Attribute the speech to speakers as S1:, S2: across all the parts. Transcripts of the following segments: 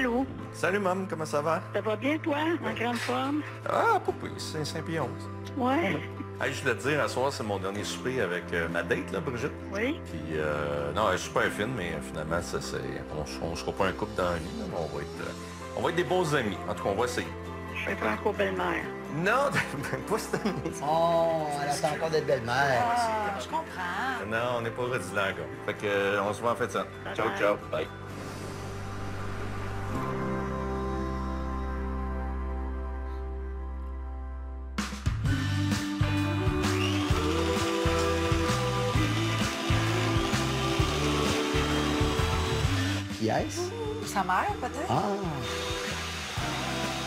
S1: allô?
S2: Salut, Mom, comment ça va?
S1: Ça va bien, toi? En grande forme?
S2: Ah, pas pire, c'est 5 pieds 11.
S1: Ouais.
S2: Hey, je voulais te dire, à soir, c'est mon dernier souper avec ma date, là, Brigitte.
S1: Oui?
S2: Puis, non, elle est super fine, mais finalement, ça, c'est... On sera pas un couple dans la vie, là, mais on va être des bons amis. En tout cas, on va essayer.
S1: Je suis pas encore belle-mère.
S2: Non, pas cette année.
S3: Oh, elle attend encore d'être belle-mère.
S4: Ah, je comprends.
S2: Non, on n'est pas rendu là encore. Fait que, on se voit en fait ça. Ciao,
S1: Bye.
S2: ciao. Bye.
S3: Yes?
S4: Sa mère, peut-être?
S3: Ah,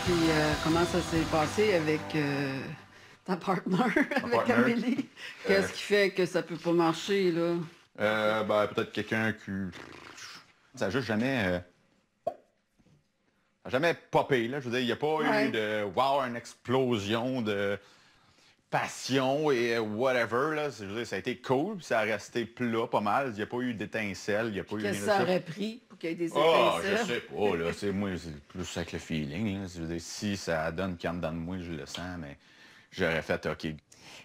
S5: Puis comment ça s'est passé avec ta partenaire, avec
S6: partner?
S5: Amélie? Qu'est-ce qui fait que ça peut pas marcher, là?
S6: Ben, peut-être quelqu'un qui... Ça a juste jamais... ça a jamais popé, là. Je veux dire, il n'y a pas
S5: Ouais.
S6: eu de... Wow, une explosion de passion et whatever, là. Je veux dire, ça a été cool, puis ça a resté plat pas mal. Il n'y a pas eu d'étincelles, il n'y a pas eu...
S5: Qu'est-ce que
S6: rien de
S5: ça aurait pris pour qu'il y ait des
S6: Ah, je
S5: étincelles?
S6: sais pas, là. C'est moi, c'est plus avec le feeling, là. Je veux dire, si ça donne qu'il y en dedans de moi, je le sens, mais j'aurais fait OK.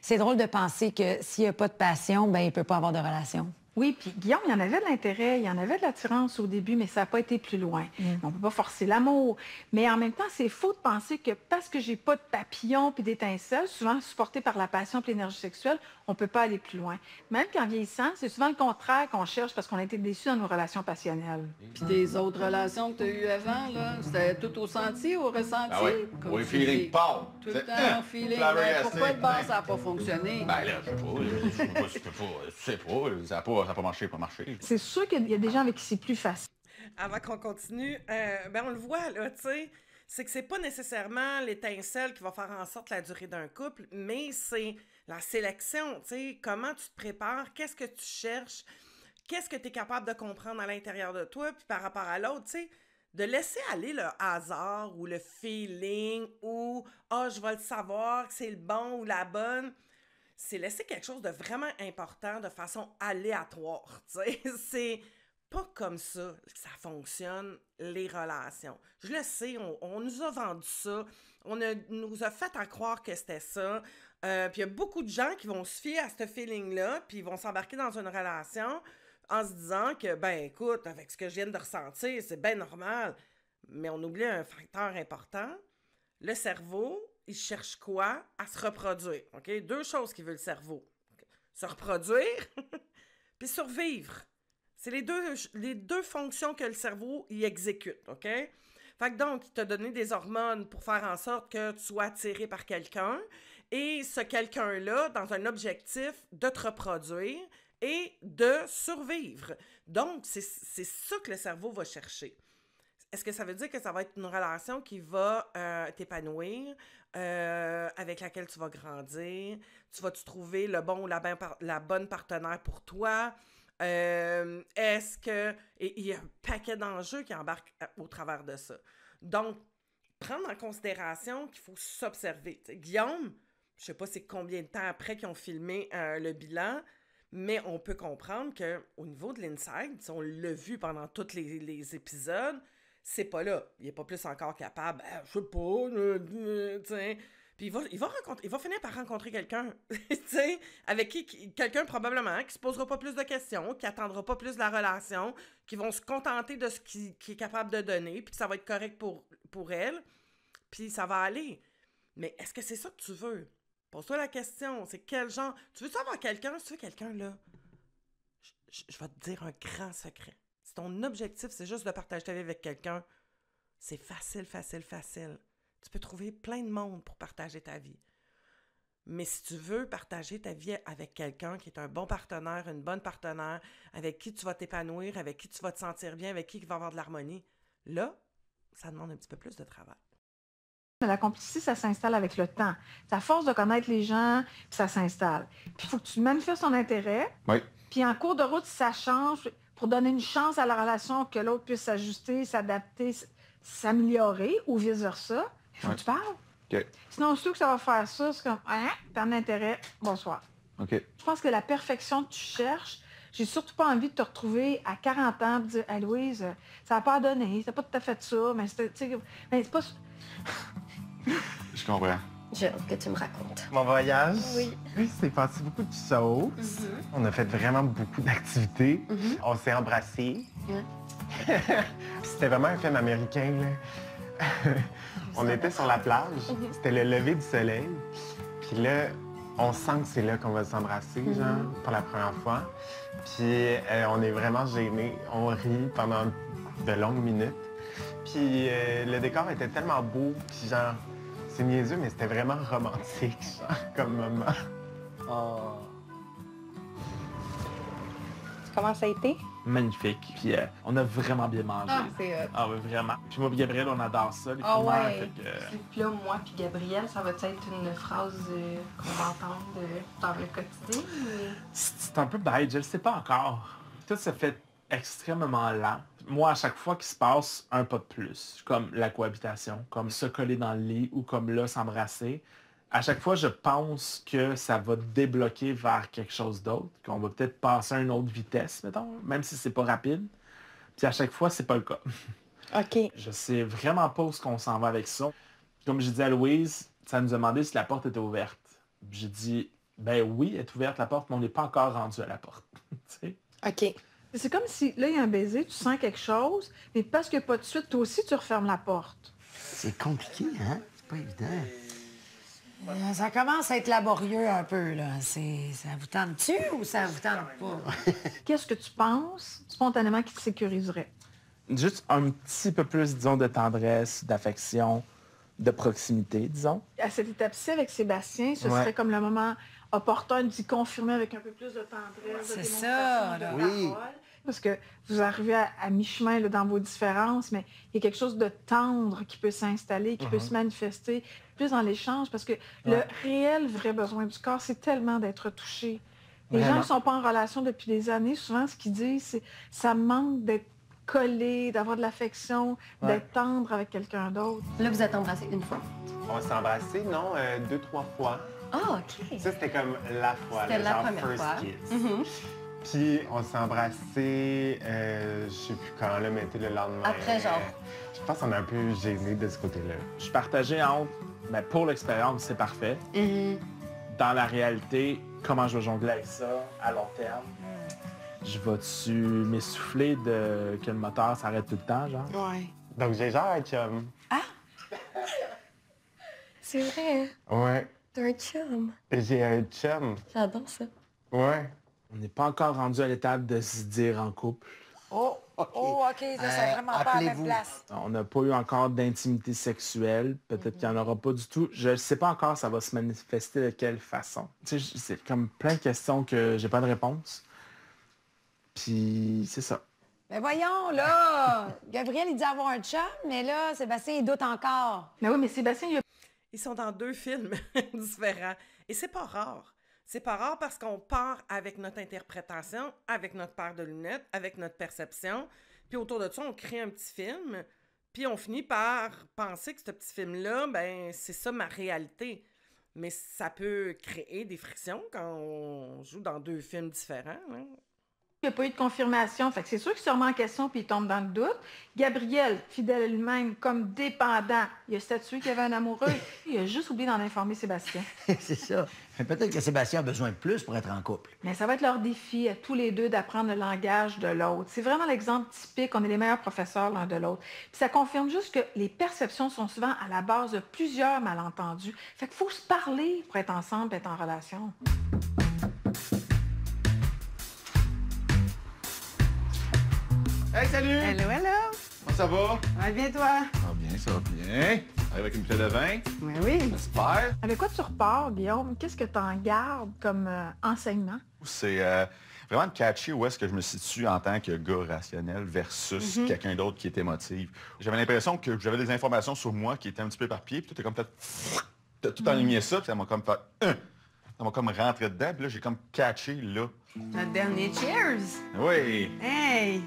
S4: C'est drôle de penser que s'il n'y a pas de passion, ben il ne peut pas avoir de relation.
S7: Oui, puis Guillaume, il y en avait de l'intérêt, il y en avait de l'attirance au début, mais ça n'a pas été plus loin. On ne peut pas forcer l'amour. Mais en même temps, c'est faux de penser que parce que j'ai pas de papillons puis d'étincelles, souvent supportées par la passion et l'énergie sexuelle, on ne peut pas aller plus loin. Même qu'en vieillissant, c'est souvent le contraire qu'on cherche parce qu'on a été déçus dans nos relations passionnelles.
S5: Puis tes autres relations que tu as eues avant, là, c'était tout au senti, au ressenti?
S6: Ah oui,
S5: Comme
S6: oui,
S5: tu
S6: feeling
S5: dis.
S6: power.
S5: Tout le
S6: C'est-
S5: temps, feeling.
S6: flabbergasté.
S5: Mais pourquoi de base, ça n'a pas fonctionné?
S6: Ben là, je sais pas, je sais pas, ça n'a pas marché, pas marché.
S7: C'est sûr qu'il y a des gens avec qui c'est plus facile.
S8: Avant qu'on continue, ben on le voit, là, tu sais, c'est que c'est pas nécessairement l'étincelle qui va faire en sorte la durée d'un couple, mais c'est la sélection, tu sais, comment tu te prépares, qu'est-ce que tu cherches, qu'est-ce que tu es capable de comprendre à l'intérieur de toi, puis par rapport à l'autre, tu sais, de laisser aller le hasard ou le feeling ou « Ah, je vais le savoir que c'est le bon ou la bonne », c'est laisser quelque chose de vraiment important de façon aléatoire, tu sais, c'est pas comme ça que ça fonctionne, les relations. Je le sais, on nous a vendu ça, nous a fait à croire que c'était ça, puis il y a beaucoup de gens qui vont se fier à ce feeling-là, puis ils vont s'embarquer dans une relation en se disant que, ben écoute, avec ce que je viens de ressentir, c'est bien normal. Mais on oublie un facteur important, le cerveau, il cherche quoi? À se reproduire, OK? Deux choses qu'il veut le cerveau. Se reproduire, puis survivre. C'est les deux fonctions que le cerveau y exécute, OK? Fait que donc, il t'a donné des hormones pour faire en sorte que tu sois attiré par quelqu'un et ce quelqu'un-là, dans un objectif de te reproduire et de survivre. Donc, c'est ça que le cerveau va chercher. Est-ce que ça veut dire que ça va être une relation qui va t'épanouir, avec laquelle tu vas grandir? Tu vas-tu trouver le bon ou la bonne partenaire pour toi? Est-ce que... Et il y a un paquet d'enjeux qui embarquent au travers de ça. Donc, prendre en considération qu'il faut s'observer. T'sais, Guillaume, je sais pas c'est combien de temps après qu'ils ont filmé le bilan, mais on peut comprendre qu'au niveau de l'inside, on l'a vu pendant tous les épisodes, c'est pas là. Il est pas plus encore capable. Je sais pas, t'sais. Puis il va finir par rencontrer quelqu'un, tu sais, avec quelqu'un probablement qui se posera pas plus de questions, qui attendra pas plus de la relation, qui vont se contenter de ce qu'il est capable de donner, puis que ça va être correct pour elle, puis ça va aller. Mais est-ce que c'est ça que tu veux? Pose-toi la question, c'est quel genre... Tu veux savoir quelqu'un? Si tu veux quelqu'un, là, je vais te dire un grand secret. Si ton objectif, c'est juste de partager ta vie avec quelqu'un, c'est facile, facile, facile. Tu peux trouver plein de monde pour partager ta vie. Mais si tu veux partager ta vie avec quelqu'un qui est un bon partenaire, une bonne partenaire, avec qui tu vas t'épanouir, avec qui tu vas te sentir bien, avec qui va avoir de l'harmonie, là, ça demande un petit peu plus de travail.
S7: La complicité, ça s'installe avec le temps. C'est à force de connaître les gens, puis ça s'installe. Puis il faut que tu manifestes ton intérêt.
S6: Oui.
S7: Puis en cours de route, si ça change, pour donner une chance à la relation que l'autre puisse s'ajuster, s'adapter, s'améliorer, ou vice-versa, il faut que tu parles.
S6: OK.
S7: Sinon, surtout que ça va faire ça, c'est comme, hein, t'as un intérêt, bonsoir.
S6: OK.
S7: Je pense que la perfection que tu cherches j'ai surtout pas envie de te retrouver à 40 ans et dire, hey, Louise, ça n'a pas donné, c'est pas tout à fait ça, mais c'est pas...
S6: Je comprends.
S9: J'ai hâte que tu me racontes.
S10: Mon voyage?
S9: Oui.
S10: C'est passé beaucoup de choses. On a fait vraiment beaucoup d'activités. On s'est embrassés.
S9: Ouais.
S10: C'était vraiment un film américain, là. On était sur la plage. C'était le lever du soleil. Puis là, on sent que c'est là qu'on va s'embrasser, genre, pour la première fois. Puis on est vraiment gênés. On rit pendant de longues minutes. Puis le décor était tellement beau. Puis genre, c'est niaiseux, mais c'était vraiment romantique, genre, comme moment.
S3: Oh.
S9: Comment ça a été?
S11: Magnifique. Puis on a vraiment bien mangé.
S9: Ah, c'est
S11: Ah oui, vraiment. Puis moi et Gabriel, on adore ça, les
S9: Ah
S11: primeurs,
S9: ouais.
S11: fait que,
S9: Puis là, moi puis Gabriel, ça va être une phrase qu'on va entendre dans le quotidien?
S11: c'est un peu bête, je le sais pas encore. Tout se fait extrêmement lent. Moi, à chaque fois qu'il se passe un pas de plus, comme la cohabitation, comme se coller dans le lit ou comme là, s'embrasser, à chaque fois, je pense que ça va débloquer vers quelque chose d'autre, qu'on va peut-être passer à une autre vitesse, mettons, même si c'est pas rapide. Puis à chaque fois, c'est pas le cas.
S9: OK.
S11: Je sais vraiment pas où est-ce qu'on s'en va avec ça. Comme j'ai dit à Louise, ça nous a demandé si la porte était ouverte. J'ai dit, ben oui, elle est ouverte la porte, mais on n'est pas encore rendu à la porte. Tu sais?
S9: OK.
S7: C'est comme si, là, il y a un baiser, tu sens quelque chose, mais parce qu'il n'y a pas de suite, toi aussi, tu refermes la porte.
S3: C'est compliqué, hein? C'est pas évident.
S4: Ça commence à être laborieux un peu, là. Ça vous tente-tu ou ça vous tente pas?
S7: Qu'est-ce que tu penses, spontanément, qui te sécuriserait?
S11: Juste un petit peu plus, disons, de tendresse, d'affection, de proximité, disons.
S7: À cette étape-ci, avec Sébastien, ce
S11: Ouais.
S7: serait comme le moment opportun d'y confirmer avec un peu plus de tendresse, de
S4: C'est
S7: démonstration
S4: ça,
S7: de
S4: là.
S3: Oui.
S7: parole. Parce que vous arrivez à mi-chemin là, dans vos différences, mais il y a quelque chose de tendre qui peut s'installer, qui peut se manifester plus dans l'échange, parce que le réel vrai besoin du corps, c'est tellement d'être touché. Les gens
S11: Vraiment.
S7: ne sont pas en relation depuis des années. Souvent, ce qu'ils disent, c'est ça manque d'être collé, d'avoir de l'affection, d'être tendre avec quelqu'un d'autre.
S9: Là, vous êtes embrassés une fois.
S10: On s'est embrassés, non, 2-3 fois.
S9: Ah, OK.
S10: Ça, c'était comme la fois,
S9: C'était
S10: là,
S9: la
S10: genre
S9: première
S10: first
S9: fois.
S10: kiss. Puis on s'est embrassés, je sais plus quand, là, mais tu sais, le lendemain.
S9: Après, genre.
S10: Je pense qu'on est un peu gênés de ce côté-là.
S11: Je suis partagé entre, ben, pour l'expérience, c'est parfait. Dans la réalité, comment je vais jongler avec ça à long terme? Je vais-tu m'essouffler de que le moteur s'arrête tout le temps, genre?
S9: Ouais.
S10: Donc j'ai genre un chum.
S9: C'est vrai.
S10: Ouais.
S9: T'as un chum.
S10: J'ai un chum.
S9: J'adore ça.
S10: Ouais.
S11: On n'est pas encore rendu à l'étape de se dire en couple.
S4: Oh, OK, là, c'est vraiment pas à la même
S3: appelez-vous.
S4: place.
S11: On n'a pas eu encore d'intimité sexuelle. Peut-être qu'il n'y en aura pas du tout. Je ne sais pas encore ça va se manifester de quelle façon. Tu sais, c'est comme plein de questions que j'ai pas de réponse. Puis c'est ça.
S4: Mais voyons, là, Gabriel, il dit avoir un chum, mais là, Sébastien, il doute encore.
S7: Mais oui, mais Sébastien, il a
S8: Ils sont dans deux films différents. Et c'est pas rare. C'est pas rare parce qu'on part avec notre interprétation, avec notre paire de lunettes, avec notre perception. Puis autour de ça, on crée un petit film. Puis on finit par penser que ce petit film-là, ben c'est ça ma réalité. Mais ça peut créer des frictions quand on joue dans deux films différents. Hein.
S7: Il n'y a pas eu de confirmation. Fait que c'est sûr qu'il se remet en question puis il tombe dans le doute. Gabriel, fidèle à lui-même, comme dépendant, il a statué qu'il y avait un amoureux. Il a juste oublié d'en informer Sébastien.
S3: C'est ça. Mais peut-être que Sébastien a besoin de plus pour être en couple.
S7: Mais ça va être leur défi à tous les deux d'apprendre le langage de l'autre. C'est vraiment l'exemple typique. On est les meilleurs professeurs l'un de l'autre. Puis ça confirme juste que les perceptions sont souvent à la base de plusieurs malentendus. Fait qu'il faut se parler pour être ensemble, être en relation.
S6: Hey, salut!
S5: Hello, hello.
S6: Comment ça va?
S5: Va bien, toi?
S6: Ça va bien, ça va bien. Avec une bouteille de vin?
S5: Oui, oui.
S6: J'espère.
S7: Avec quoi tu repars, Guillaume? Qu'est-ce que tu en gardes comme enseignement?
S6: C'est vraiment de catcher où est-ce que je me situe en tant que gars rationnel versus quelqu'un d'autre qui est émotif. J'avais l'impression que j'avais des informations sur moi qui étaient un petit peu éparpillées, puis tout est comme t'as tout aligné ça, puis ça m'a comme fait ça m'a comme rentré dedans, puis là j'ai comme catché là.
S5: Notre dernier cheers.
S6: Oui!
S5: Hey!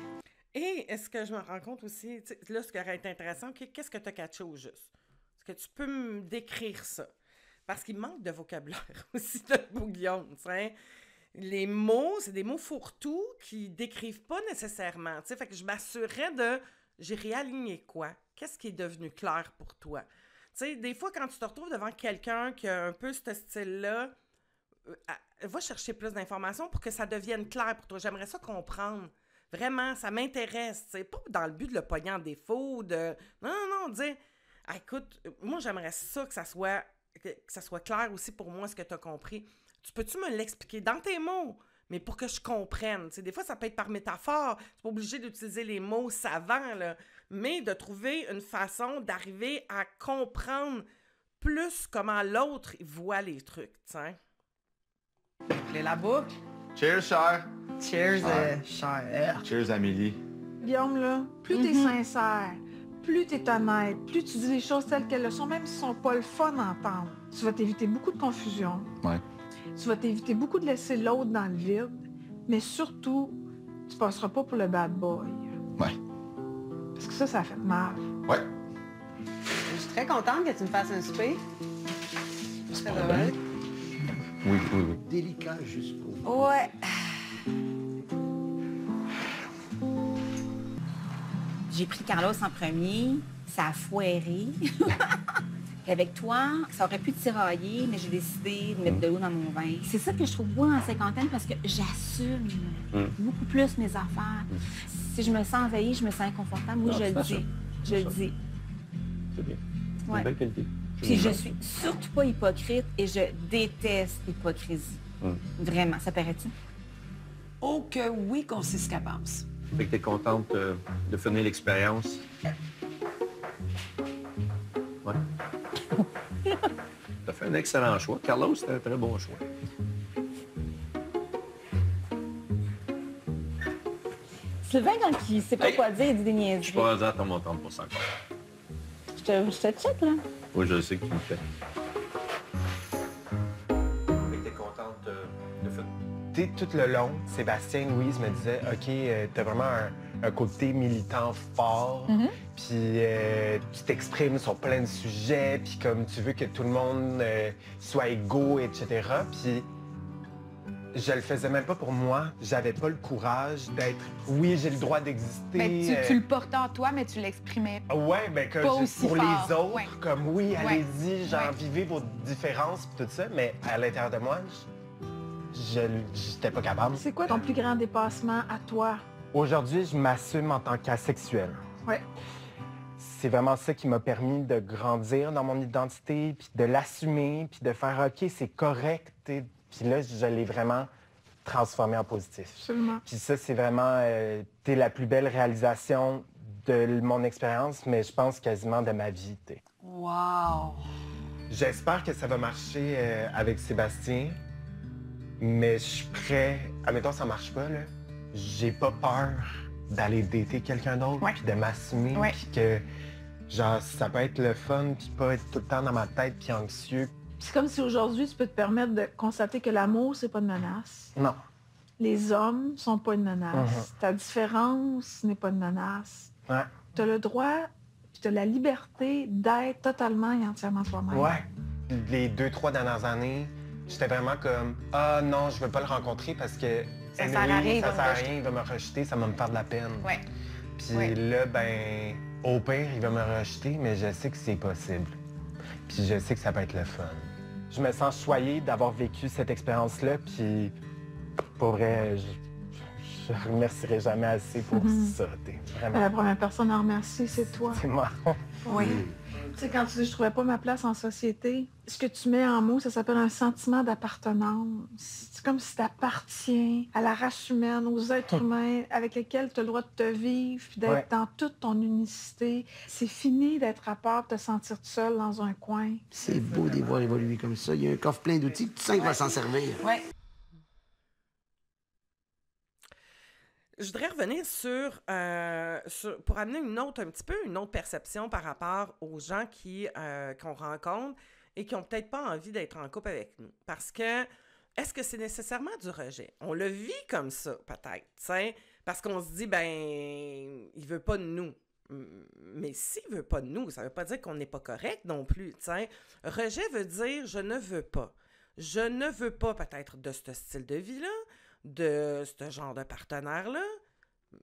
S8: Et est-ce que je me rends compte aussi, tu sais, là, ce qui aurait été intéressant, qu'est-ce que tu as catché au juste? Est-ce que tu peux me décrire ça? Parce qu'il manque de vocabulaire aussi, de Guillaume, tu sais. les mots, c'est des mots fourre-tout qui décrivent pas nécessairement. Tu sais, fait que je m'assurais de... J'ai réaligné quoi? Qu'est-ce qui est devenu clair pour toi? Tu sais, des fois, quand tu te retrouves devant quelqu'un qui a un peu ce style-là, va chercher plus d'informations pour que ça devienne clair pour toi. J'aimerais ça comprendre. Vraiment, ça m'intéresse. Tu sais, pas dans le but de le pogner en défaut, de... Non, dire... Ah, écoute, moi, j'aimerais ça que ça soit clair aussi pour moi, ce que tu as compris. Tu peux-tu me l'expliquer dans tes mots, mais pour que je comprenne? Tu sais, des fois, ça peut être par métaphore. Tu n'es pas obligé d'utiliser les mots savants, là, mais de trouver une façon d'arriver à comprendre plus comment l'autre voit les trucs, tu sais.
S12: La boucle.
S6: Cheers, cher.
S12: Cheers, cher.
S6: Cheers, Amélie.
S7: Guillaume, là, plus t'es sincère, plus t'es honnête, plus tu dis les choses telles qu'elles le sont, même si elles sont pas le fun à entendre, tu vas t'éviter beaucoup de confusion.
S6: Ouais.
S7: Tu vas t'éviter beaucoup de laisser l'autre dans le vide, mais surtout, tu passeras pas pour le bad boy.
S6: Ouais.
S7: Parce que ça fait mal.
S6: Ouais.
S12: Je suis très contente que tu me fasses un souper.
S6: C'est pas vrai. Oui.
S3: Délicat jusqu'au...
S4: Ouais.
S13: J'ai pris Carlos en premier, ça a foiré. Et avec toi, ça aurait pu tirailler, mais j'ai décidé de mettre de l'eau dans mon vin. C'est ça que je trouve beau en cinquantaine parce que j'assume beaucoup plus mes affaires. Si je me sens envahie, je me sens inconfortable, moi je le dis. Je le dis.
S14: C'est bien. C'est
S13: Ouais.
S14: une belle qualité.
S13: Puis je suis surtout pas hypocrite et je déteste l'hypocrisie. Vraiment, ça paraît-tu?
S4: Oh que oui qu'on sait ce qu'elle pense.
S14: Fait que t'es contente de finir l'expérience. Ouais. T'as fait un excellent choix. Carlos, c'était un très bon choix.
S13: Sylvain, quand il sait pas quoi dire, il dit des
S14: Je
S13: niaiseries.
S14: suis pas hasard à ton montant pour ça encore.
S13: Je te check, là.
S14: Oui, je sais que tu le fais. Fait que t'es contente de faire...
S10: Tu sais, tout le long, Sébastien et Louise me disaient, OK, t'as vraiment un côté militant fort, puis tu t'exprimes sur plein de sujets, puis comme tu veux que tout le monde soit égaux, etc. Puis je le faisais même pas pour moi. J'avais pas le courage d'être, oui, j'ai le droit d'exister.
S15: Mais tu le portais en toi, mais tu l'exprimais
S10: Ouais, ben que
S15: pas aussi
S10: pour
S15: fort.
S10: les autres,
S15: Ouais.
S10: comme oui,
S15: Ouais.
S10: allez-y, genre vivez vos différences pis tout ça, mais à l'intérieur de moi, j'étais pas capable.
S7: C'est quoi ton plus grand dépassement à toi?
S10: Aujourd'hui, je m'assume en tant qu'asexuel.
S7: Ouais.
S10: C'est vraiment ça qui m'a permis de grandir dans mon identité, puis de l'assumer, puis de faire OK, c'est correct, t'sais. Puis là, je l'ai vraiment transformé en positif.
S7: Absolument.
S10: Puis ça, c'est vraiment la plus belle réalisation de mon expérience, mais je pense quasiment de ma vie. T'sais.
S4: Wow!
S10: J'espère que ça va marcher avec Sébastien, mais je suis prêt. Admettons, ça marche pas, là. J'ai pas peur d'aller dater quelqu'un d'autre, puis de m'assumer, puis que, genre, ça peut être le fun, puis pas être tout le temps dans ma tête, puis anxieux.
S7: C'est comme si aujourd'hui, tu peux te permettre de constater que l'amour, c'est pas une menace.
S10: Non.
S7: Les hommes sont pas une menace. Ta différence n'est pas une menace.
S10: Ouais.
S7: Tu as le droit, puis tu as la liberté d'être totalement et entièrement toi-même.
S10: Ouais. Les 2-3 dernières années, j'étais vraiment comme « Ah non, je veux pas le rencontrer parce que
S15: Ça sert à rien, il va me rejeter.
S10: il va me rejeter, ça va me faire de la peine. »
S15: Ouais.
S10: Puis là, ben, au pire, il va me rejeter, mais je sais que c'est possible. Puis je sais que ça peut être le fun. Je me sens choyé d'avoir vécu cette expérience-là, puis pour vrai, je remercierai jamais assez pour ça. Vraiment.
S7: La première personne à remercier, c'est toi.
S10: C'est moi.
S7: Oui. Tu sais, quand tu dis « je trouvais pas ma place en société », ce que tu mets en mots, ça s'appelle un sentiment d'appartenance. C'est comme si tu appartiens à la race humaine, aux êtres humains avec lesquels tu as le droit de te vivre, puis d'être dans toute ton unicité. C'est fini d'être à part, de te sentir seul dans un coin.
S3: C'est beau de les voir évoluer comme ça. Il y a un coffre plein d'outils, tu sens qu'il va s'en servir.
S4: Ouais.
S8: Je voudrais revenir sur pour amener un petit peu une autre perception par rapport aux gens qu'on rencontre et qui n'ont peut-être pas envie d'être en couple avec nous. Parce que, est-ce que c'est nécessairement du rejet? On le vit comme ça, peut-être, t'sais, parce qu'on se dit, ben, il veut pas de nous. Mais s'il veut pas de nous, ça veut pas dire qu'on n'est pas correct non plus, t'sais. Rejet veut dire, je ne veux pas. Je ne veux pas peut-être de ce style de vie-là. de ce genre de partenaire-là,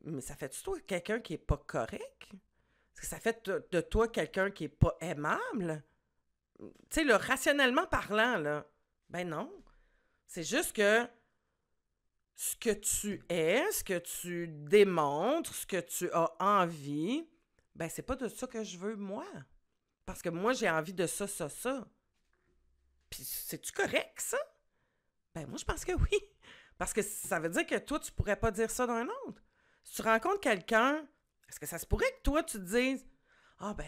S8: mais ça fait de toi quelqu'un qui est pas correct? Est-ce que ça fait de toi quelqu'un qui est pas aimable? Tu sais, là, rationnellement parlant, là, ben non. C'est juste que ce que tu es, ce que tu démontres, ce que tu as envie, ben c'est pas de ça que je veux, moi. Parce que moi, j'ai envie de ça. Puis, c'est-tu correct, ça? Ben moi, je pense que oui. Parce que ça veut dire que toi, tu pourrais pas dire ça d'un autre. Si tu rencontres quelqu'un, est-ce que ça se pourrait que toi, tu te dises « Ah, ben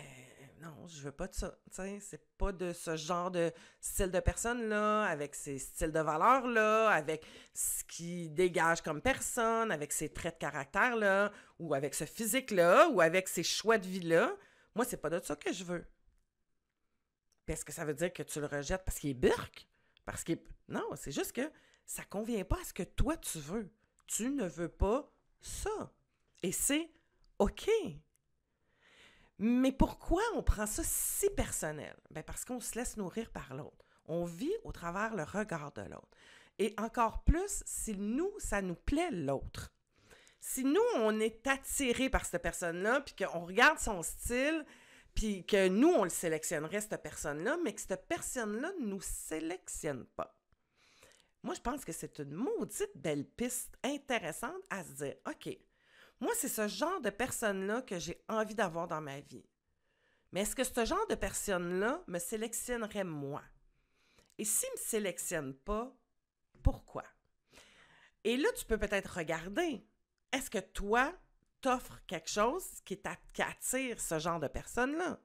S8: non, je veux pas de ça. » Tu sais, c'est pas de ce genre de style de personne-là, avec ces styles de valeurs-là, avec ce qui dégage comme personne, avec ses traits de caractère-là, ou avec ce physique-là, ou avec ces choix de vie-là. Moi, c'est pas de ça que je veux. Puis est-ce que ça veut dire que tu le rejettes parce qu'il est burk? Parce qu'il est... Non, c'est juste que ça convient pas à ce que toi, tu veux. Tu ne veux pas ça. Et c'est OK. Mais pourquoi on prend ça si personnel? Bien, parce qu'on se laisse nourrir par l'autre. On vit au travers le regard de l'autre. Et encore plus, si nous, ça nous plaît l'autre. Si nous, on est attiré par cette personne-là, puis qu'on regarde son style, puis que nous, on le sélectionnerait, cette personne-là, mais que cette personne-là ne nous sélectionne pas. Moi, je pense que c'est une maudite belle piste intéressante à se dire, OK, moi, c'est ce genre de personne-là que j'ai envie d'avoir dans ma vie. Mais est-ce que ce genre de personne-là me sélectionnerait moi? Et s'il ne me sélectionne pas, pourquoi? Et là, tu peux peut-être regarder, est-ce que toi, t'offres quelque chose qui attire ce genre de personne-là?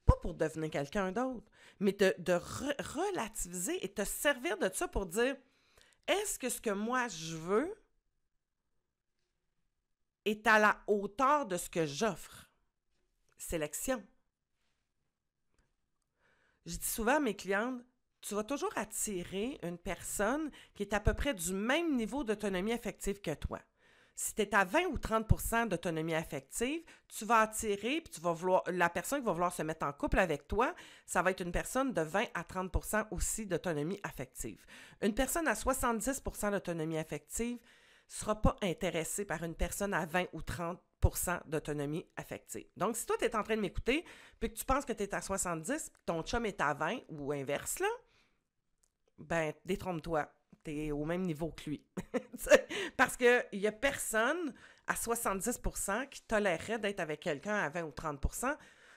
S8: Pas pour devenir quelqu'un d'autre, mais de relativiser et te servir de ça pour dire, est-ce que ce que moi je veux est à la hauteur de ce que j'offre? Sélection. Je dis souvent à mes clientes, tu vas toujours attirer une personne qui est à peu près du même niveau d'autonomie affective que toi. Si tu es à 20 ou 30 d'autonomie affective, tu vas attirer, puis tu vas vouloir, la personne qui va vouloir se mettre en couple avec toi, ça va être une personne de 20 à 30 aussi d'autonomie affective. Une personne à 70 d'autonomie affective ne sera pas intéressée par une personne à 20 ou 30 d'autonomie affective. Donc, si toi, tu es en train de m'écouter, puis que tu penses que tu es à 70, puis que ton chum est à 20, ou inverse, là, ben, détrompe-toi. Tu es au même niveau que lui. Parce qu'il n'y a personne à 70 qui tolérerait d'être avec quelqu'un à 20 ou 30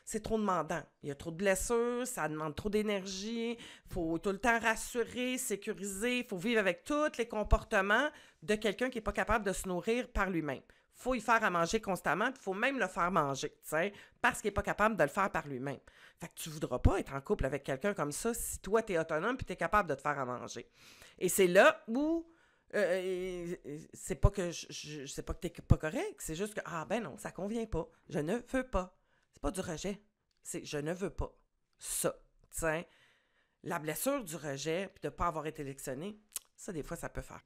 S8: c'est trop demandant. Il y a trop de blessures, ça demande trop d'énergie, il faut tout le temps rassurer, sécuriser, il faut vivre avec tous les comportements de quelqu'un qui n'est pas capable de se nourrir par lui-même. Il faut y faire à manger constamment, il faut même le faire manger, parce qu'il n'est pas capable de le faire par lui-même. Fait que tu ne voudras pas être en couple avec quelqu'un comme ça si toi, tu es autonome et tu es capable de te faire à manger. Et c'est là où c'est pas que c'est pas que t'es pas correct, c'est juste que ah ben non, ça convient pas, je ne veux pas. C'est pas du rejet, c'est je ne veux pas. Ça, tiens, la blessure du rejet puis de pas avoir été sélectionné, ça des fois ça peut faire.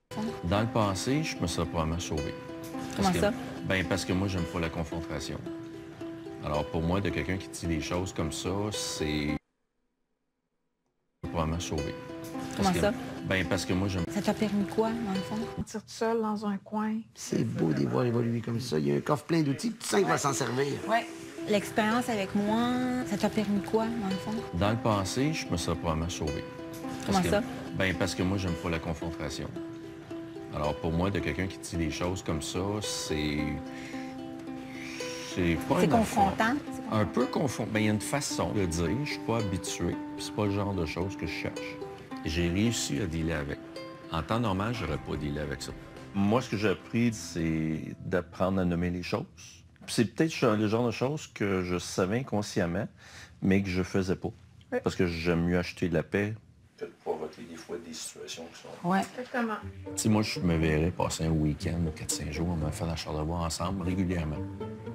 S2: Dans le passé, je me serais probablement sauvé.
S13: Comment ça?
S2: Ben parce que moi j'aime pas la confrontation. Alors pour moi, de quelqu'un qui dit des choses comme ça, c'est probablement sauvé.
S13: Comment ça?
S2: Ben parce que moi, j'aime...
S13: Ça t'a permis quoi, dans le fond?
S7: Sentir tout seul dans un coin.
S3: C'est beau de les voir évoluer comme ça. Il y a un coffre plein d'outils, tu sens qu'il va s'en servir.
S13: Oui. L'expérience avec moi, ça t'a permis quoi, dans le fond?
S2: Dans le passé, je me serais probablement sauvé.
S13: Comment ça?
S2: Ben parce que moi, j'aime pas la confrontation. Alors pour moi, de quelqu'un qui dit des choses comme ça, c'est pas
S13: c'est confrontant?
S2: Un peu confrontant. Ben il y a une façon de dire, je suis pas habitué, puis c'est pas le genre de choses que je cherche. J'ai réussi à dealer avec. En temps normal, j'aurais pas dealé avec ça. Moi, ce que j'ai appris, c'est d'apprendre à nommer les choses. C'est peut-être le genre de choses que je savais inconsciemment, mais que je faisais pas. Oui. Parce que j'aime mieux acheter de la paix que de provoquer des fois des situations qui sont...
S7: Oui, exactement.
S2: Tu sais, moi, je me verrais passer un week-end ou 4-5 jours, on va faire la Charlevoix ensemble régulièrement.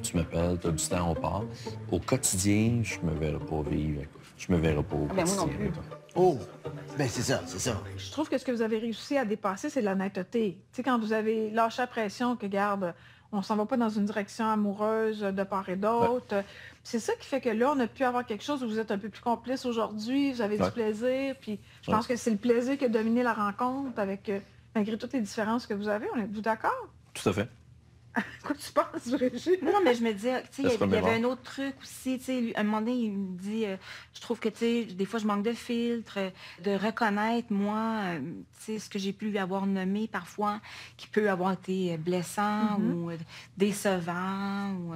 S2: Tu m'appelles, tu as du temps, on part. Au quotidien, je me verrais pas vivre avec... Je me verrais pas au quotidien.
S13: Moi non plus.
S3: Oh! Ben c'est ça, c'est ça.
S7: Je trouve que ce que vous avez réussi à dépasser, c'est l'honnêteté. Tu sais, quand vous avez lâché la pression que, garde, on s'en va pas dans une direction amoureuse de part et d'autre. Ouais. C'est ça qui fait que là, on a pu avoir quelque chose où vous êtes un peu plus complice aujourd'hui, vous avez du plaisir, puis je pense que c'est le plaisir qui a dominé la rencontre avec Malgré toutes les différences que vous avez, on êtes-vous d'accord?
S2: Tout à fait.
S7: Quoi tu penses, Brigitte?
S13: Non, mais je me dis, tu sais, il y
S2: remémore.
S13: avait un autre truc aussi, tu sais, à un moment donné, il me dit, je trouve que, tu sais, des fois, je manque de filtre, de reconnaître, moi, tu sais, ce que j'ai pu lui avoir nommé parfois, qui peut avoir été blessant ou décevant, ou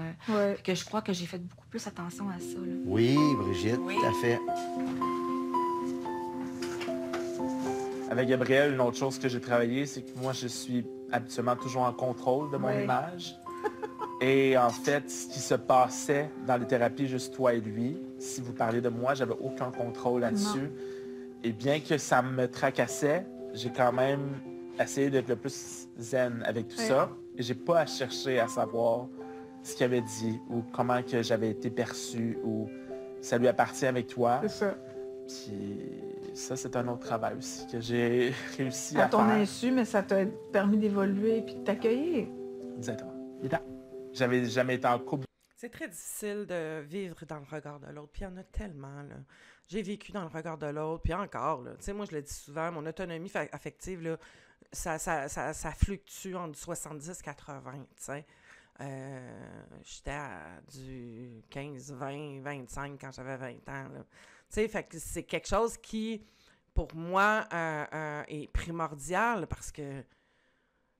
S13: que je crois que j'ai fait beaucoup plus attention à ça, là.
S3: Oui, Brigitte, tout à fait.
S11: Avec Gabriel, une autre chose que j'ai travaillé, c'est que moi, je suis habituellement toujours en contrôle de mon image. Et en fait, ce qui se passait dans les thérapies, juste toi et lui, si vous parlez de moi, j'avais aucun contrôle là-dessus. Et bien que ça me tracassait, j'ai quand même essayé d'être le plus zen avec tout ça. Et j'ai pas à chercher à savoir ce qu'il avait dit ou comment que j'avais été perçu ou ça lui appartient avec toi.
S7: C'est ça.
S11: Puis ça, c'est un autre travail aussi que j'ai réussi à
S7: À ton
S11: faire.
S7: insu, mais ça t'a permis d'évoluer puis de t'accueillir.
S11: Exactement. J'avais jamais été en couple.
S8: C'est très difficile de vivre dans le regard de l'autre. Puis il y en a tellement, là. J'ai vécu dans le regard de l'autre, puis encore, là. Tu sais, moi, je le dis souvent, mon autonomie affective, là, ça fluctue entre 70 et 80, tu sais. J'étais à du 15, 20, 25 quand j'avais 20 ans, là. Tu sais, fait que c'est quelque chose qui, pour moi, est primordial parce que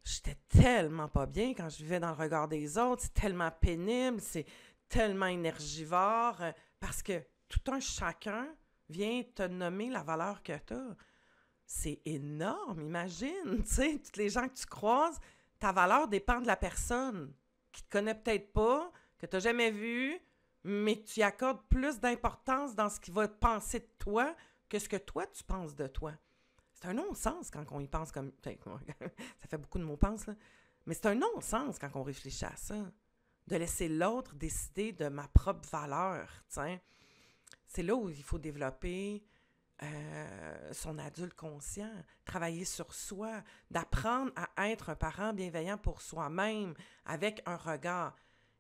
S8: j'étais tellement pas bien quand je vivais dans le regard des autres. C'est tellement pénible, c'est tellement énergivore parce que tout un chacun vient te nommer la valeur que tu as. C'est énorme, imagine, tu sais, toutes les gens que tu croises, ta valeur dépend de la personne qui te connaît peut-être pas, que tu n'as jamais vue, mais que tu y accordes plus d'importance dans ce qu'il va penser de toi que ce que toi, tu penses de toi. C'est un non-sens quand on y pense comme... Ça fait beaucoup de mots pense, là. Mais c'est un non-sens quand on réfléchit à ça. De laisser l'autre décider de ma propre valeur, t'sais. C'est là où il faut développer son adulte conscient, travailler sur soi, d'apprendre à être un parent bienveillant pour soi-même, avec un regard.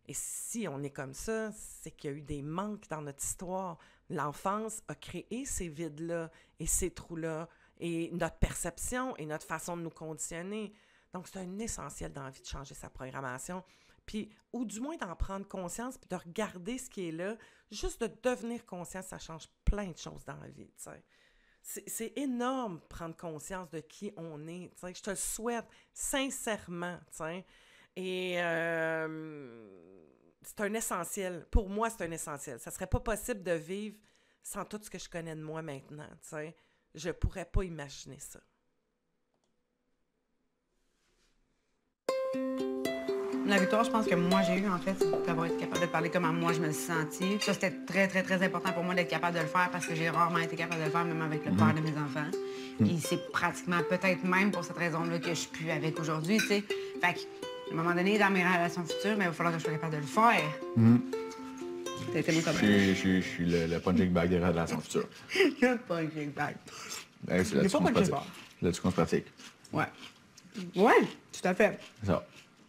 S8: Et si on est comme ça, c'est qu'il y a eu des manques dans notre histoire. L'enfance a créé ces vides-là et ces trous-là, et notre perception et notre façon de nous conditionner. Donc, c'est un essentiel dans la vie de changer sa programmation, puis, ou du moins d'en prendre conscience, puis de regarder ce qui est là. Juste de devenir conscient, ça change plein de choses dans la vie, tu sais. C'est énorme prendre conscience de qui on est, tu sais. Je te le souhaite sincèrement, tu sais. Et c'est un essentiel. Pour moi, c'est un essentiel. Ça serait pas possible de vivre sans tout ce que je connais de moi maintenant, tu sais. Je pourrais pas imaginer ça.
S12: La victoire, je pense que moi, j'ai eu, en fait, c'est d'avoir été capable de parler comment moi, je me suis sentie. Ça, c'était très, très, très important pour moi d'être capable de le faire parce que j'ai rarement été capable de le faire, même avec le père de mes enfants. Puis c'est pratiquement peut-être même pour cette raison-là que je suis plus avec aujourd'hui, tu sais. Fait qu'à un moment donné, dans mes relations futures, mais il va falloir que je sois capable de le faire. T'as été bon comme
S6: Je suis le punching bag des relations futures.
S12: Le punching bag.
S6: Ben, c'est là-dessus qu'on se pratique. Là-dessus qu'on se pratique.
S12: Ouais. Ouais, tout à fait.
S6: C'est ça.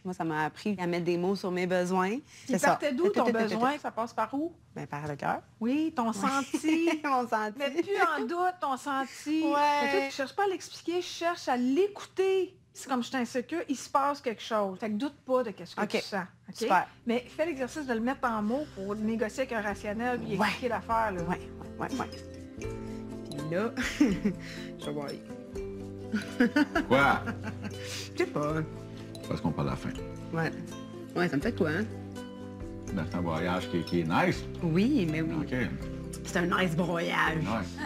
S12: Moi, ça m'a appris à mettre des mots sur mes besoins.
S7: Il partait d'où ton besoin? Ça passe par où?
S12: Ben, par le cœur.
S7: Oui, ton senti.
S12: Mon senti.
S7: Mets plus en doute ton senti.
S12: Ouais.
S7: Fait que toi, tu cherches pas à l'expliquer, je cherche à l'écouter. C'est comme je suis insécure, il se passe quelque chose. Fait que doute pas de ce que tu sens. OK?
S12: Super.
S7: Mais fais l'exercice de le mettre en mots pour négocier avec un rationnel puis expliquer l'affaire.
S12: Ouais. Puis là, je vais voir.
S6: Quoi?
S12: Je sais pas.
S6: Parce qu'on parle à la fin.
S12: Ouais. Ouais, ça me fait quoi, hein?
S6: Ben, c'est un voyage qui est nice.
S12: Oui, mais oui.
S6: OK.
S12: C'est un nice broyage.
S6: Nice.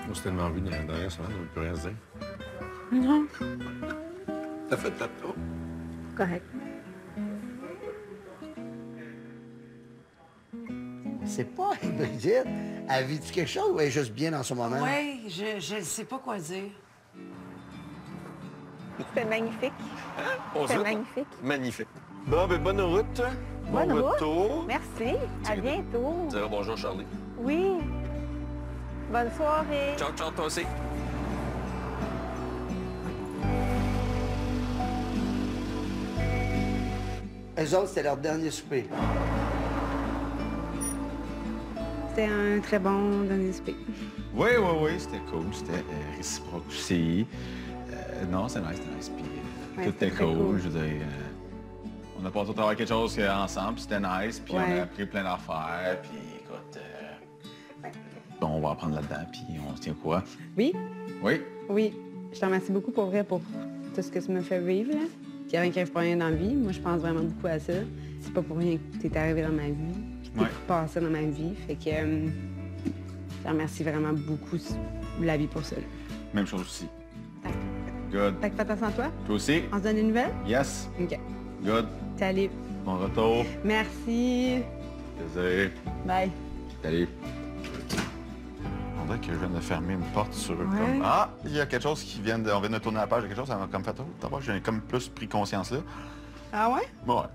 S2: On s'est tellement vu dans la dernière semaine, on ne peut rien se dire.
S7: Non.
S2: T'as fait ta tour.
S7: Correct.
S3: C'est pas, Brigitte, elle vit-tu quelque chose ou elle est juste bien dans son moment?
S4: Oui, je sais pas quoi dire.
S16: C'est magnifique. C'est magnifique.
S2: Magnifique. Bon, ben bonne route.
S16: Bonne
S2: bon
S16: route.
S2: retour.
S16: Merci. À bientôt.
S2: Dire bonjour, Charlie.
S16: Oui. Bonne soirée.
S14: Ciao, ciao, toi aussi.
S3: Eux autres, c'était leur dernier souper.
S12: C'était un très bon dernier souper.
S6: Oui, c'était cool. C'était réciproque aussi. Non, c'était nice. Puis tout était cool. Je veux dire, on a passé au travail quelque chose ensemble, puis c'était nice. Puis on a appris plein d'affaires. Puis écoute, bon, on va apprendre là-dedans, puis on se tient au courant.
S12: Oui?
S6: Oui.
S12: Oui. Je te remercie beaucoup pour vrai pour tout ce que tu me fais vivre. Là. Il n'y a rien qui arrive pour rien dans la vie. Moi, je pense vraiment beaucoup à ça. C'est pas pour rien que tu es arrivé dans ma vie, puis que tu es passé dans ma vie. Fait que je te remercie vraiment beaucoup la vie pour ça. Là.
S6: Même chose aussi. Good.
S12: Fait que fais attention à toi.
S6: Toi aussi?
S12: On se donne des nouvelles?
S6: Yes.
S12: OK.
S6: Good.
S12: Salut.
S6: Bon retour.
S12: Merci.
S6: Plaisir.
S12: Bye.
S6: Salut. On dirait que je viens de fermer une porte sur...
S12: Ouais.
S6: Comme... Ah! Il y a quelque chose qui vient de... On vient de tourner la page, il y a quelque chose, ça m'a comme fait... D'abord, j'ai comme plus pris conscience là.
S7: Ah ouais?
S6: Ouais.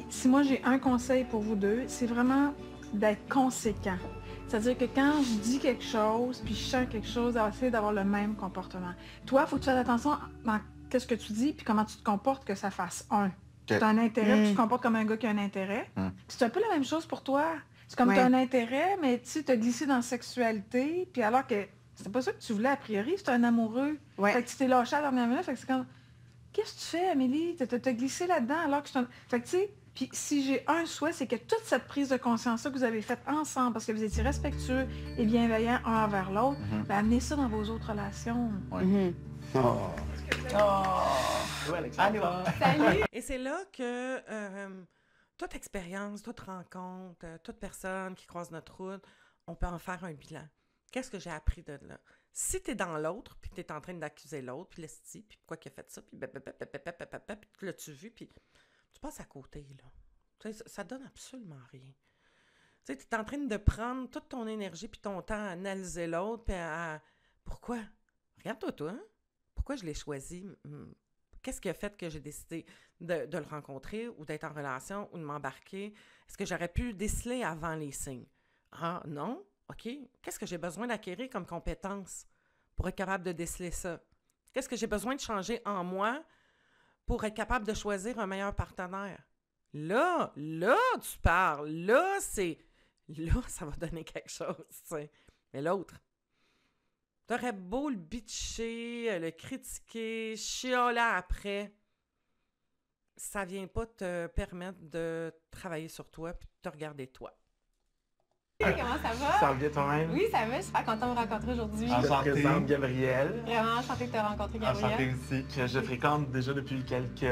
S7: Si moi j'ai un conseil pour vous deux, c'est vraiment d'être conséquent. C'est-à-dire que quand je dis quelque chose, puis je sens quelque chose, essayer d'avoir le même comportement. Toi, il faut que tu fasses attention dans qu'est-ce que tu dis, puis comment tu te comportes, que ça fasse un. Tu as un intérêt, puis tu te comportes comme un gars qui a un intérêt. C'est un peu la même chose pour toi. C'est comme tu as un intérêt, mais tu as glissé dans la sexualité, puis alors que c'était pas ça que tu voulais a priori, c'était un amoureux. Fait que tu t'es lâché à la dernière minute, fait que c'est comme... Qu'est-ce que tu fais, Amélie? T'as glissé là-dedans alors que je t'en... Fait que tu sais, puis si j'ai un souhait, c'est que toute cette prise de conscience-là que vous avez faite ensemble, parce que vous étiez respectueux et bienveillants un envers l'autre, ben amenez ça dans vos autres relations.
S8: Salut! Et c'est là que toute expérience, toute rencontre, toute personne qui croise notre route, on peut en faire un bilan. Qu'est-ce que j'ai appris de là? Si t'es dans l'autre, puis t'es en train d'accuser l'autre, puis l'esti, puis pourquoi qu'il a fait ça, puis puis l'as-tu vu, puis tu passes à côté, là. Tu sais, ça donne absolument rien. Tu sais, t'es en train de prendre toute ton énergie puis ton temps à analyser l'autre, puis à... Pourquoi? Regarde-toi, toi, hein? Pourquoi je l'ai choisi? Qu'est-ce qui a fait que j'ai décidé de le rencontrer ou d'être en relation ou de m'embarquer? Est-ce que j'aurais pu déceler avant les signes? Ah, non? OK. Qu'est-ce que j'ai besoin d'acquérir comme compétence pour être capable de déceler ça? Qu'est-ce que j'ai besoin de changer en moi pour être capable de choisir un meilleur partenaire? Là, tu parles. Là, ça va donner quelque chose, tu sais. Mais l'autre, t'aurais beau le bitcher, le critiquer, chialer après, ça vient pas te permettre de travailler sur toi puis de te regarder toi.
S15: Comment ça va?
S11: Ça va bien toi-même?
S15: Oui, ça va. Je suis super contente de vous rencontrer aujourd'hui.
S11: Je te présente Gabriel.
S15: Vraiment enchantée de te rencontrer, Gabriel.
S11: Enchanté aussi, que je fréquente déjà depuis quelques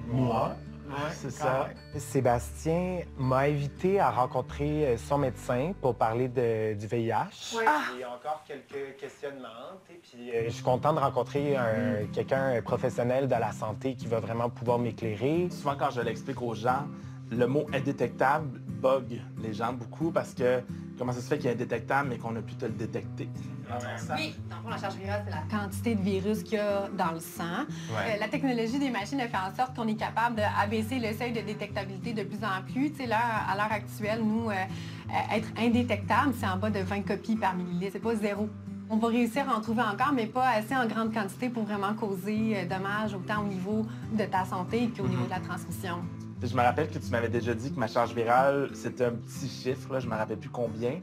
S11: mois. Ouais, c'est ça.
S10: Sébastien m'a invité à rencontrer son médecin pour parler du VIH.
S15: Ouais.
S10: Il y a encore quelques questionnements. Puis, je suis content de rencontrer quelqu'un professionnel de la santé qui va vraiment pouvoir m'éclairer.
S11: Souvent, quand je l'explique aux gens, le mot indétectable bug les gens beaucoup parce que comment ça se fait qu'il est indétectable mais qu'on a pu te le détecter?
S15: Oui, dans le fond, la charge virale, c'est la quantité de virus qu'il y a dans le sang. La technologie des machines a fait en sorte qu'on est capable d'abaisser le seuil de détectabilité de plus en plus. Tu sais, là, à l'heure actuelle, nous, être indétectable, c'est en bas de 20 copies par millilitre. C'est pas zéro. On va réussir à en trouver encore, mais pas assez en grande quantité pour vraiment causer dommages autant au niveau de ta santé qu'au niveau de la transmission.
S11: Je me rappelle que tu m'avais déjà dit que ma charge virale, c'était un petit chiffre, là, je ne me rappelle plus combien,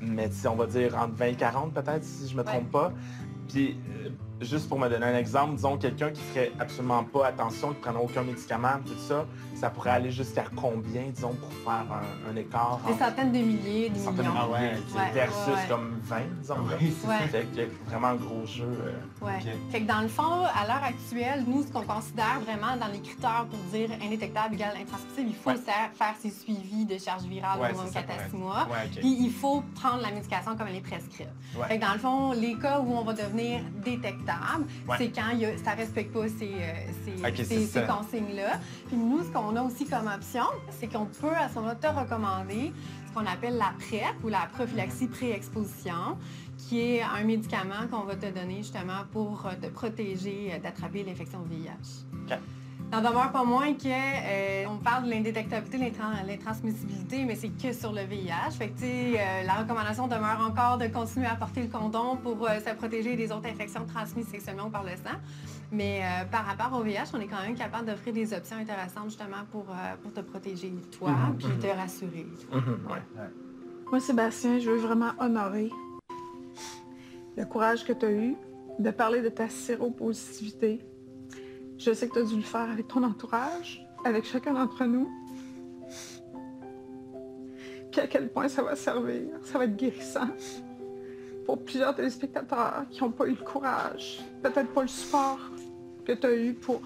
S11: mais on va dire entre 20 et 40 peut-être, si je ne me trompe pas. Puis, juste pour me donner un exemple, disons quelqu'un qui ferait absolument pas attention, qui ne prendrait aucun médicament, tout ça, ça pourrait aller jusqu'à combien, disons, pour faire un écart?
S15: Des centaines de milliers, des millions.
S11: Ah ouais, versus comme 20, disons.
S15: Oui, c'est
S11: Fait qu'il y a vraiment un gros jeu.
S15: Fait que dans le fond, à l'heure actuelle, nous, ce qu'on considère vraiment dans les critères pour dire indétectable égale intransmissible, il faut faire ses suivis de charge virale au moins 4 à 6 mois. Puis il faut prendre la médication comme elle est prescrite. Fait que dans le fond, les cas où on va devenir détectable, c'est quand ça ne respecte pas ces consignes-là. Puis nous, ce qu'on a aussi comme option, c'est qu'on peut à ce moment-là te recommander ce qu'on appelle la PrEP ou la prophylaxie pré-exposition, qui est un médicament qu'on va te donner justement pour te protéger d'attraper l'infection VIH. N'en demeure pas moins que on parle de l'indétectabilité, l'intransmissibilité, mais c'est que sur le VIH. Fait que, tu sais, la recommandation demeure encore de continuer à porter le condom pour se protéger des autres infections transmises sexuellement ou par le sang. Mais par rapport au VIH, on est quand même capable d'offrir des options intéressantes justement pour te protéger toi, puis te rassurer.
S7: Moi, Sébastien, je veux vraiment honorer le courage que tu as eu de parler de ta séropositivité. Je sais que tu as dû le faire avec ton entourage, avec chacun d'entre nous. Puis à quel point ça va servir, ça va être guérissant pour plusieurs téléspectateurs qui n'ont pas eu le courage, peut-être pas le support que tu as eu pour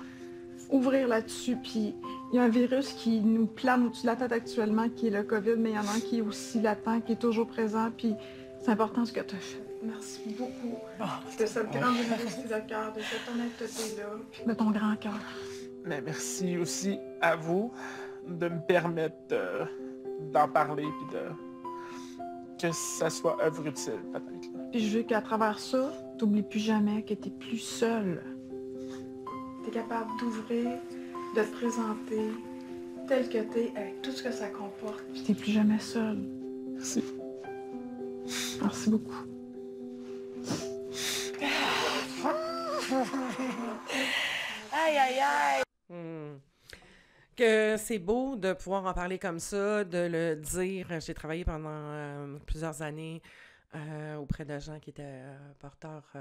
S7: ouvrir là-dessus. Puis il y a un virus qui nous plane au-dessus de la tête actuellement, qui est le COVID, mais il y en a un qui est aussi latent, qui est toujours présent. Puis c'est important ce que tu as fait. Merci beaucoup de cette grande générosité de cœur, de cette honnêteté-là, puis de ton grand cœur.
S11: Mais merci aussi à vous de me permettre d'en parler puis que ça soit œuvre utile, peut-être.
S7: Puis je veux qu'à travers ça, t'oublies plus jamais que t'es plus seule. T'es capable d'ouvrir, de te présenter tel que t'es, avec tout ce que ça comporte. Puis t'es plus jamais seule.
S11: Merci.
S7: Merci beaucoup.
S4: Aïe, aïe, aïe!
S8: Que c'est beau de pouvoir en parler comme ça, de le dire. J'ai travaillé pendant plusieurs années auprès de gens qui étaient porteurs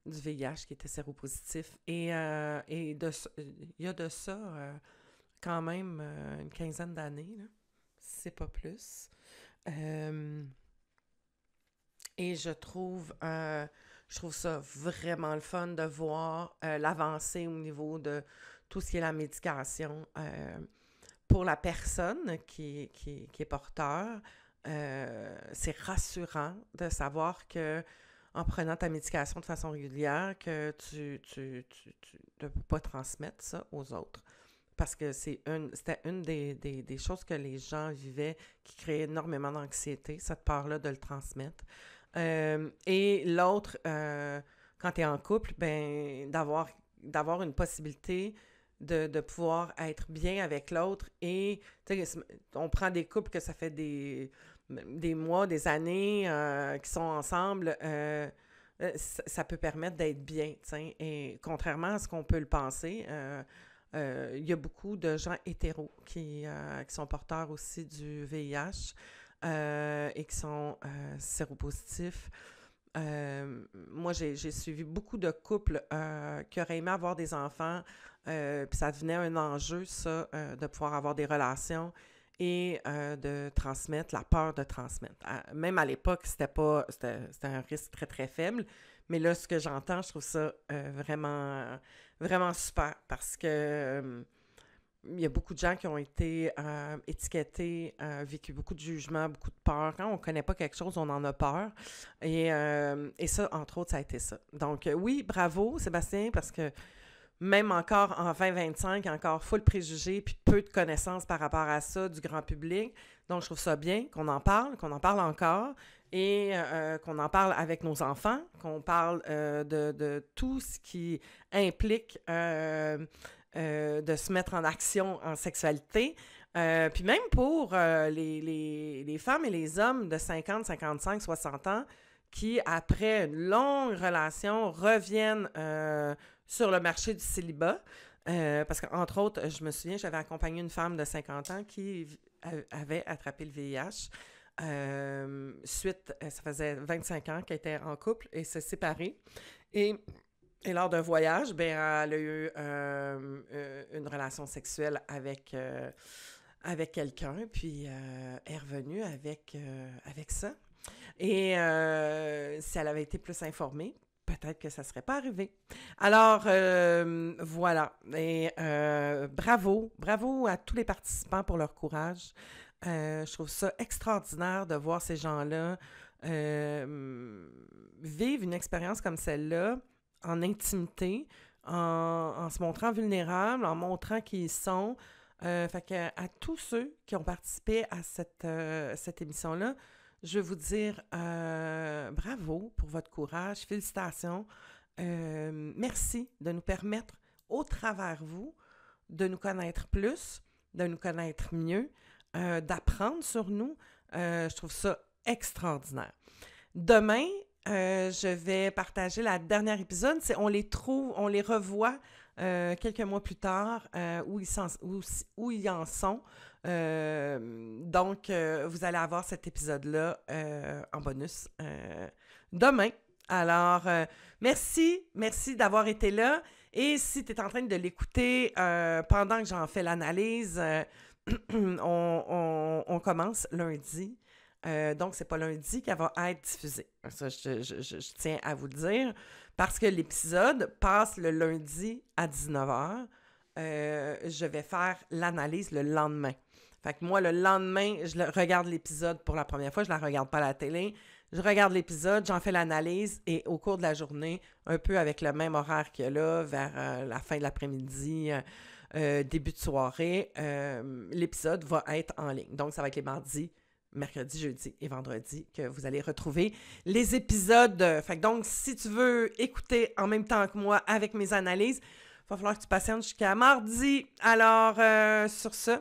S8: du VIH, qui étaient séropositifs. Et il y a de ça quand même une quinzaine d'années, là, si c'est pas plus. Et je trouve ça vraiment le fun de voir l'avancée au niveau de tout ce qui est la médication pour la personne qui est porteur. C'est rassurant de savoir que en prenant ta médication de façon régulière, que tu ne peux pas transmettre ça aux autres. Parce que c'était une des choses que les gens vivaient qui créait énormément d'anxiété, cette part-là de le transmettre. Et l'autre, quand tu es en couple, ben d'avoir une possibilité de pouvoir être bien avec l'autre. Et on prend des couples que ça fait des mois, des années qui sont ensemble. Ça peut permettre d'être bien. T'sais. Et contrairement à ce qu'on peut le penser, il y a beaucoup de gens hétéros qui sont porteurs aussi du VIH. Et qui sont séropositifs. Moi, j'ai suivi beaucoup de couples qui auraient aimé avoir des enfants, puis ça devenait un enjeu, ça, de pouvoir avoir des relations et de transmettre, la peur de transmettre. Même à l'époque, c'était un risque très, très faible, mais là, ce que j'entends, je trouve ça vraiment, vraiment super, parce que il y a beaucoup de gens qui ont été étiquetés, vécu beaucoup de jugements, beaucoup de peur. Quand on ne connaît pas quelque chose, on en a peur. Et ça, entre autres, ça a été ça. Donc, oui, bravo, Sébastien, parce que même encore en 2025, il y a encore full préjugés puis peu de connaissances par rapport à ça du grand public. Donc, je trouve ça bien qu'on en parle encore et qu'on en parle avec nos enfants, qu'on parle de tout ce qui implique de se mettre en action en sexualité. Puis même pour les femmes et les hommes de 50, 55, 60 ans qui, après une longue relation, reviennent sur le marché du célibat. Parce qu'entre autres, je me souviens, j'avais accompagné une femme de 50 ans qui avait attrapé le VIH. Ça faisait 25 ans qu'elle était en couple et s'est séparée. Et lors d'un voyage, ben, elle a eu une relation sexuelle avec quelqu'un, puis elle est revenue avec ça. Et si elle avait été plus informée, peut-être que ça ne serait pas arrivé. Alors, voilà. Et bravo à tous les participants pour leur courage. Je trouve ça extraordinaire de voir ces gens-là vivre une expérience comme celle-là, en intimité, en se montrant vulnérables, en montrant qui ils sont. Fait que à tous ceux qui ont participé à cette émission-là, je veux vous dire bravo pour votre courage, félicitations. Merci de nous permettre au travers vous, de nous connaître plus, de nous connaître mieux, d'apprendre sur nous. Je trouve ça extraordinaire. Demain, je vais partager le dernier épisode. On les revoit quelques mois plus tard où ils en sont. Donc, vous allez avoir cet épisode-là en bonus demain. Alors, merci d'avoir été là. Et si tu es en train de l'écouter pendant que j'en fais l'analyse, on commence lundi. Donc, c'est pas lundi qu'elle va être diffusée. Ça, je tiens à vous le dire. Parce que l'épisode passe le lundi à 19h. Je vais faire l'analyse le lendemain. Fait que moi, le lendemain, regarde l'épisode pour la première fois. Je la regarde pas à la télé. Je regarde l'épisode, j'en fais l'analyse et au cours de la journée, un peu avec le même horaire qu'il y a là, vers la fin de l'après-midi, début de soirée, l'épisode va être en ligne. Donc, ça va être les mardis, mercredi, jeudi et vendredi que vous allez retrouver les épisodes. Fait que donc, si tu veux écouter en même temps que moi avec mes analyses, il va falloir que tu patientes jusqu'à mardi. Alors, sur ce,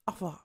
S8: au revoir.